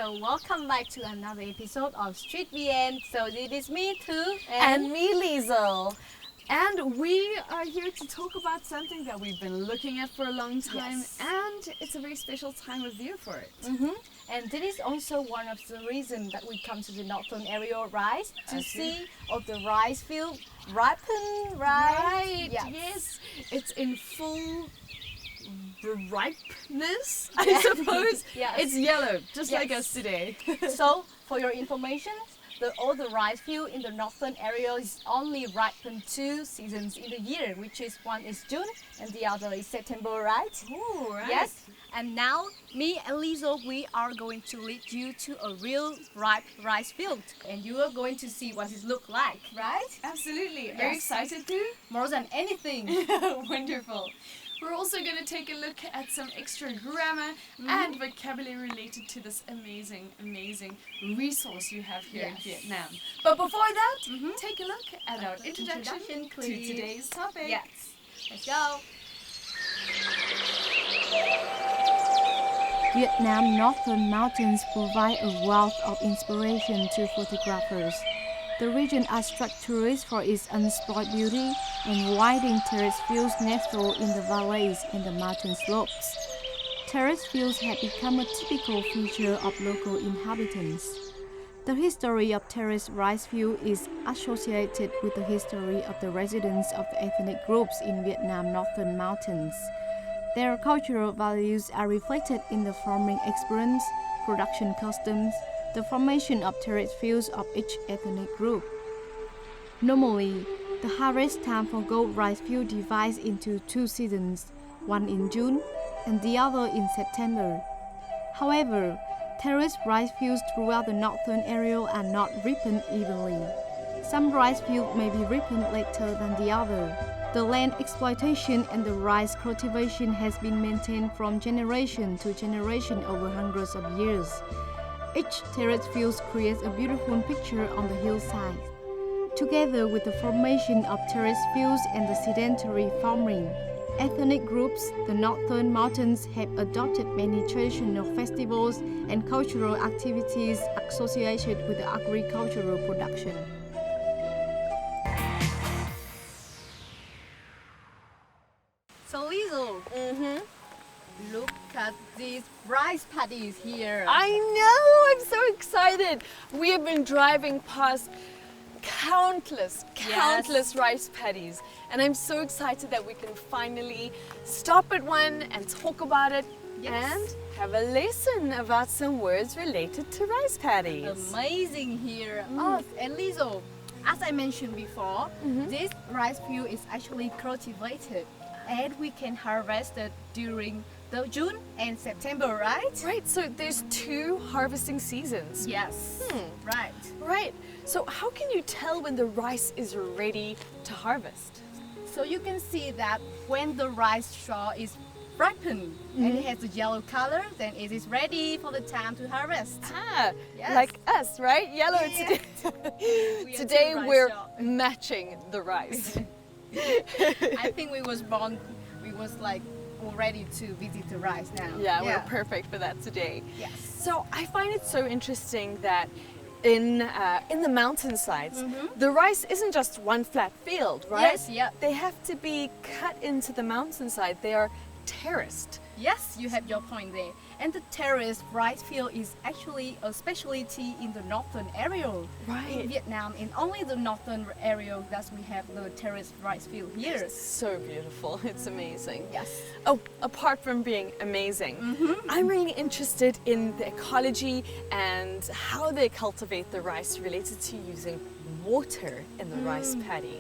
So welcome back to another episode of StreetVN. So this is me too, and me, Liesel. And we are here to talk about something that we've been looking at for a long time, and it's a very special time of year for it. And this is also one of the reasons that we come to the northern area, right? To see of the rice field ripen, right? Yes. It's in full ripeness, I suppose. It's yellow, just like us today. So, for your information, all the rice field in the northern area is only ripen 2 seasons in the year, which is one is June and the other is September, right? Ooh, right. Yes. And now, me and Liesel, we are going to lead you to a real ripe rice field, and you are going to see what it looks like, right? Absolutely. Are you excited too? More than anything. Wonderful. We're also going to take a look at some extra grammar and vocabulary related to this amazing, amazing resource you have here in Vietnam. But before that, take a look at our introduction to today's topic. Yes. Let's go. Vietnam northern mountains provide a wealth of inspiration to photographers. The region attracts tourists for its unexplored beauty and winding terrace fields nestled in the valleys and the mountain slopes. Terrace fields have become a typical feature of local inhabitants. The history of terrace rice field is associated with the history of the residents of the ethnic groups in Vietnam northern mountains. Their cultural values are reflected in the farming experience, production customs, the formation of terrace fields of each ethnic group. Normally, the harvest time for gold rice field divides into 2 seasons, one in June and the other in September. However, terrace rice fields throughout the northern area are not ripened evenly. Some rice fields may be ripened later than the other. The land exploitation and the rice cultivation has been maintained from generation to generation over hundreds of years. Each terrace field creates a beautiful picture on the hillside. Together with the formation of terrace fields and the sedentary farming, ethnic groups, the northern mountains have adopted many traditional festivals and cultural activities associated with the agricultural production. So Liesel, look at these rice paddies here. I know, I'm so excited. We have been driving past countless rice paddies, and I'm so excited that we can finally stop at one and talk about it and have a lesson about some words related to rice paddies. Amazing here. Oh, and Liesel, as I mentioned before, this rice field is actually cultivated and we can harvest it during the June and September, right? Right, so there's 2 harvesting seasons. Yes, right. Right, so how can you tell when the rice is ready to harvest? So you can see that when the rice straw is ripened and it has a yellow color, then it is ready for the time to harvest. Like us, right? Yellow today. Today we're matching the rice. I think we was like all ready to visit the rice now. Yeah, we're perfect for that today. Yes. So I find it so interesting that in the mountainsides, the rice isn't just one flat field, right? Yes, yeah. They have to be cut into the mountainside. They are terraced. Yes, you have your point there. And the terraced rice field is actually a specialty in the northern area in Vietnam. In only the northern area that we have the terraced rice field here. It's so beautiful. It's amazing. Yes. Oh, apart from being amazing, I'm really interested in the ecology and how they cultivate the rice related to using water in the rice paddy.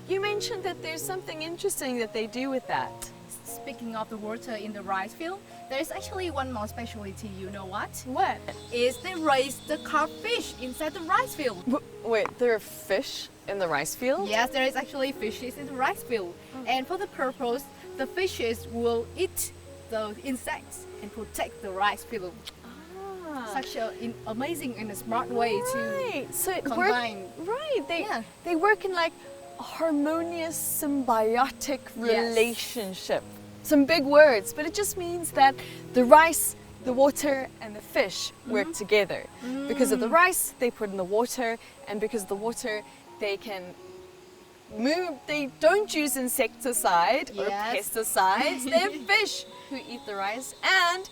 You mentioned that there's something interesting that they do with that. Speaking of the water in the rice field, there is actually one more specialty. You know what? What? Is they raise the carp fish inside the rice field. Wait, there are fish in the rice field? Yes, there is actually fishes in the rice field. And for the purpose, the fishes will eat the insects and protect the rice field. Such an amazing and a smart way to combine. They work in like a harmonious symbiotic relationship. Some big words, but it just means that the rice the water and the fish work together. Because of the rice, they put in the water, and because of the water, they can move. They don't use insecticide or pesticides. They're fish who eat the rice, and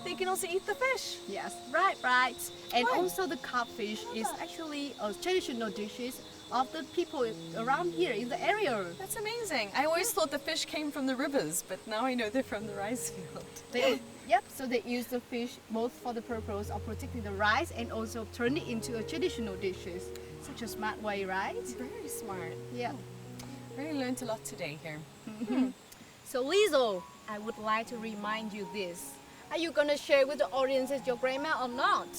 they can also eat the fish. Yes, right. And also the codfish is actually a traditional dishes of the people around here in the area. That's amazing. I always thought the fish came from the rivers, but now I know they're from the rice field. So they use the fish both for the purpose of protecting the rice and also turn it into a traditional dishes. Such a smart way, right? Very smart. Yeah. Really learned a lot today here. So Liesl, I would like to remind you this. Are you gonna share with the audiences your grammar or not?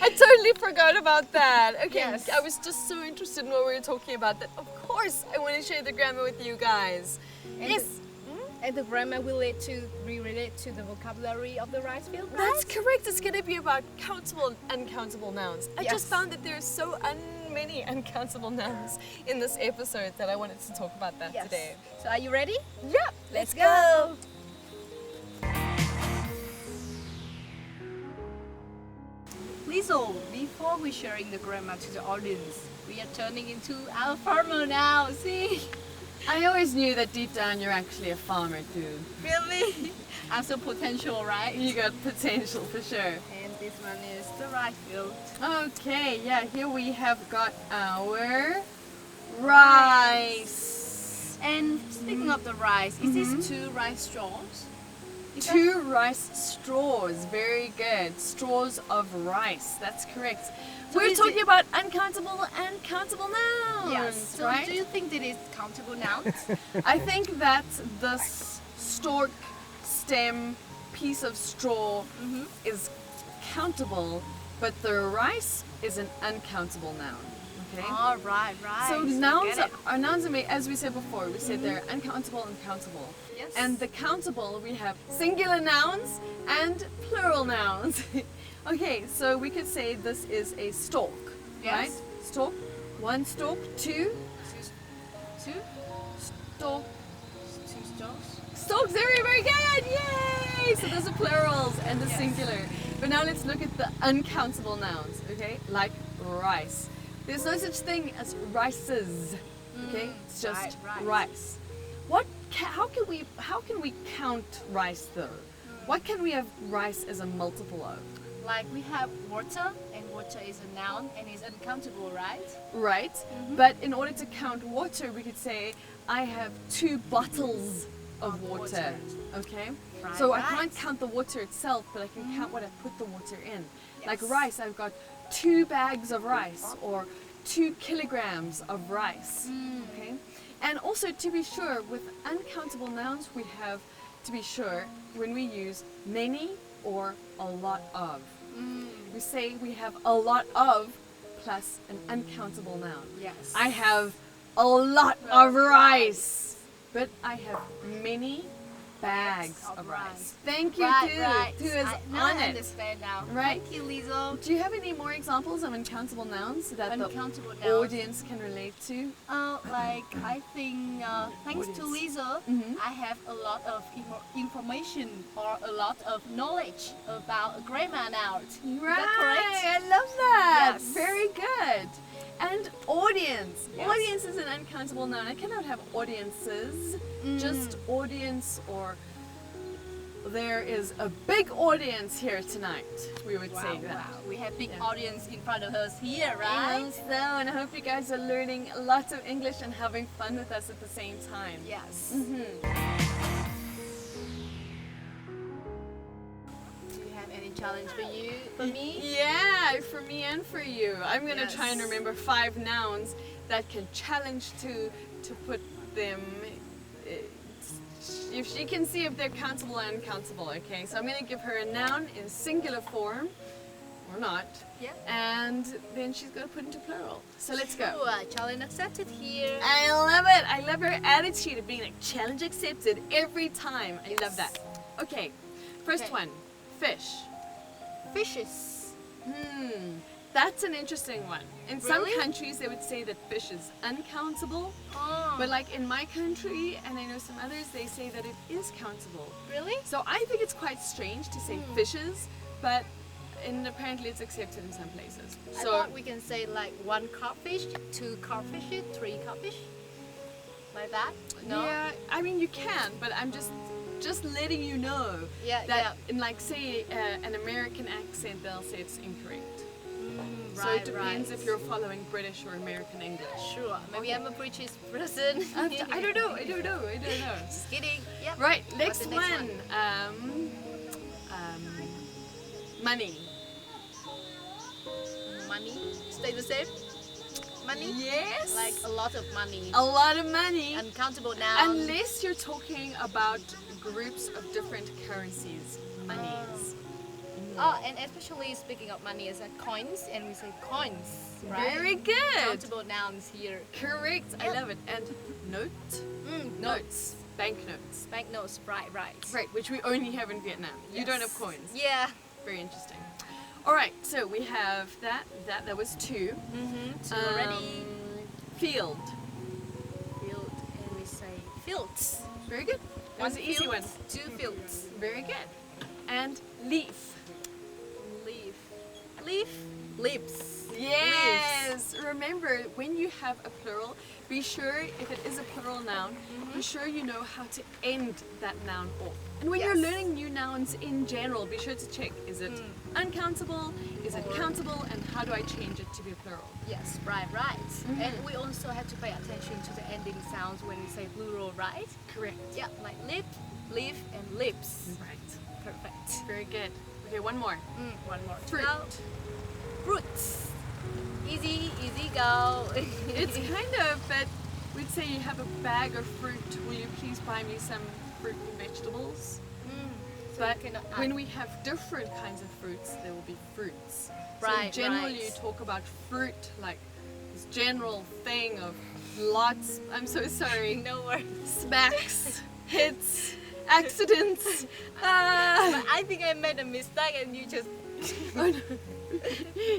I totally forgot about that. Okay, Yes. I was just so interested in what we were talking about that of course I want to share the grammar with you guys. And Yes. And the grammar will relate to the vocabulary of the rice field, right? That's correct. It's going to be about countable and uncountable nouns. I just Yes. found that there are so many uncountable nouns in this episode that I wanted to talk about that today. So are you ready? Yep, Let's go. Liesl, before we sharing the grammar to the audience, we are turning into our farmer now. See? I always knew that deep down you're actually a farmer too. Really? I'm so potential, right? You got potential for sure. And this one is the rice field. Okay, yeah, here we have got our rice. And speaking of the rice, is this 2 rice straws? Is that- 2 rice straws, very good. Straws of rice, that's correct. So We're is talking it- about uncountable and countable nouns, Yes. So right? do you think that is countable nouns? I think that this stalk, stem, piece of straw is countable, but the rice is an uncountable noun. Okay. Oh, right. So Get nouns it. are nouns are made, as we said before. We said they're uncountable and countable. Yes. And the countable, we have singular nouns and plural nouns. Okay, so we could say this is a stalk, right? Yes. Stalk, 1 stalk, 2 Two stalk. straws. Stalks, very good, yay! So those are plurals and the Yes. singular. But now let's look at the uncountable nouns, okay? Like rice. There's no such thing as rices, okay? It's just right. rice. How can we count rice though? What can we have rice as a multiple of? Like we have water, and water is a noun and is uncountable, right? Right? But in order to count water, we could say, I have 2 bottles of water. Okay? Right, So I right. can't count the water itself, but I can count what I put the water in. Like Yes. rice, I've got 2 bags of rice or 2 kilograms of rice. Okay? And also to be sure, with uncountable nouns, we have to be sure when we use many or a lot of. We say we have a lot of plus an uncountable noun. Yes. I have a lot of rice, but I have many bags of of rice. rice. Thank you, Right. Tu is now on I it. understand now. Right. Thank you, Liesl. Do you have any more examples of uncountable nouns that Uncountable the nouns. audience can relate to? Like I think, thanks to Liesl, I have a lot of information or a lot of knowledge about grammar now. Is that correct? I love that. Yes. Very good. And audience. Yes. Audience is an uncountable noun. I cannot have audiences. Just audience, or there is a big audience here tonight. We would say that. Wow. We have big audience in front of us here, right? And so, and I hope you guys are learning lots of English and having fun with us at the same time. Yes. Do you have any challenge for you, for me? Yeah, for me and for you. I'm going to try and Yes. remember 5 nouns that can challenge to put them, if she can see if they're countable and uncountable, okay? So I'm going to give her a noun in singular form, or not, Yeah. and then she's going to put into plural. So let's go. Sure, challenge accepted here. I love it. I love her attitude of being like challenge accepted every time. I love that. Okay, first Okay. one, fish. Fishes. That's an interesting one. In some Really? countries, they would say that fish is uncountable. Oh. But like in my country, and I know some others, they say that it is countable. Really? So I think it's quite strange to say fishes, but apparently it's accepted in some places. I thought we can say like 1 codfish, 2 codfish, 3 codfish. Like that? No? Yeah, I mean you can, but I'm just letting you know that in like say an American accent, they'll say it's incorrect. So it depends if you're following British or American English. Sure. Maybe I'm a British person. I don't know. Just kidding. Yep. Right, What's next the next one. Money. Money. Stay the same. Money. Yes. Like a lot of money. A lot of money. Uncountable now. Unless you're talking about groups of different currencies. Monies. Oh, and especially speaking of money, is like coins, and we say coins. Right? Very good. Countable nouns here. Correct. I love it. And note. Notes. Banknotes. Banknotes. Right. Right, which we only have in Vietnam. You don't have coins. Yeah. Very interesting. All right, so we have that was 2. 2 already. Field. Field, and we say fields. Very good. That was an easy one. 2 fields. Very good. And leaf. Leaves. Yes. Remember, when you have a plural, be sure if it is a plural noun, be sure you know how to end that noun off. And when you're learning new nouns in general, be sure to check: is it uncountable? Is it countable? And how do I change it to be plural? Yes, right. And we also have to pay attention to the ending sounds when we say plural, right? Correct. Yeah, like lip, leaf, and lips. Right. Perfect. Very good. Okay, one more. One more. Fruit. Now, fruits. Easy go. It's kind of, but we'd say you have a bag of fruit. Will you please buy me some fruit and vegetables? But when we have different kinds of fruits, there will be fruits. Right, so generally you talk about fruit like this general thing of lots, I'm so sorry, No worries. smacks, hits, accidents. But I think I made a mistake and you just...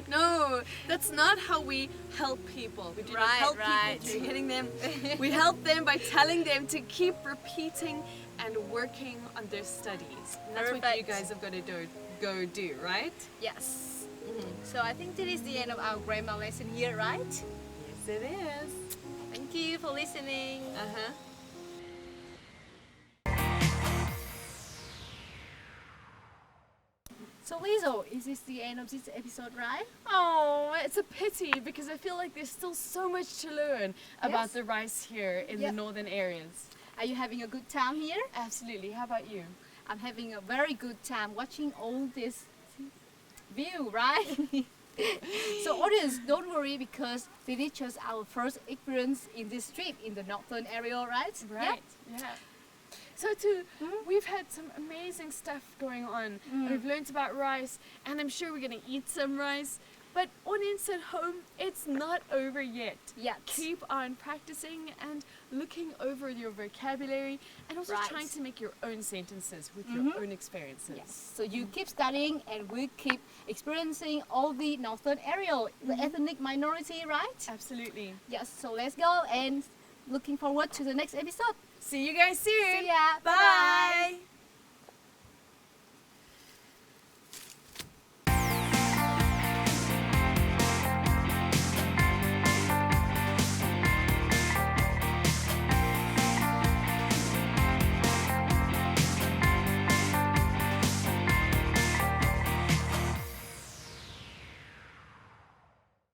No, that's not how we help people. We do not help people through hitting them. We help them by telling them to keep repeating and working on their studies. And that's what you guys have got to go do, right? Yes. So I think that is the end of our grammar lesson here, right? Yes, it is. Thank you for listening. So Lizo, is this the end of this episode, right? Oh, it's a pity because I feel like there's still so much to learn about the rice here in the northern areas. Are you having a good time here? Absolutely. How about you? I'm having a very good time watching all this view, right? So audience, don't worry because this is just our first experience in this trip in the northern area, right? Right. Yeah. So we've had some amazing stuff going on. We've learned about rice, and I'm sure we're going to eat some rice. But audience at home, it's not over yet. Keep on practicing and looking over your vocabulary, and also trying to make your own sentences with your own experiences. Yes. So you keep studying, and we keep experiencing all the northern area, the ethnic minority, right? Absolutely. Yes. So let's go, and looking forward to the next episode. See you guys soon. See ya. Bye.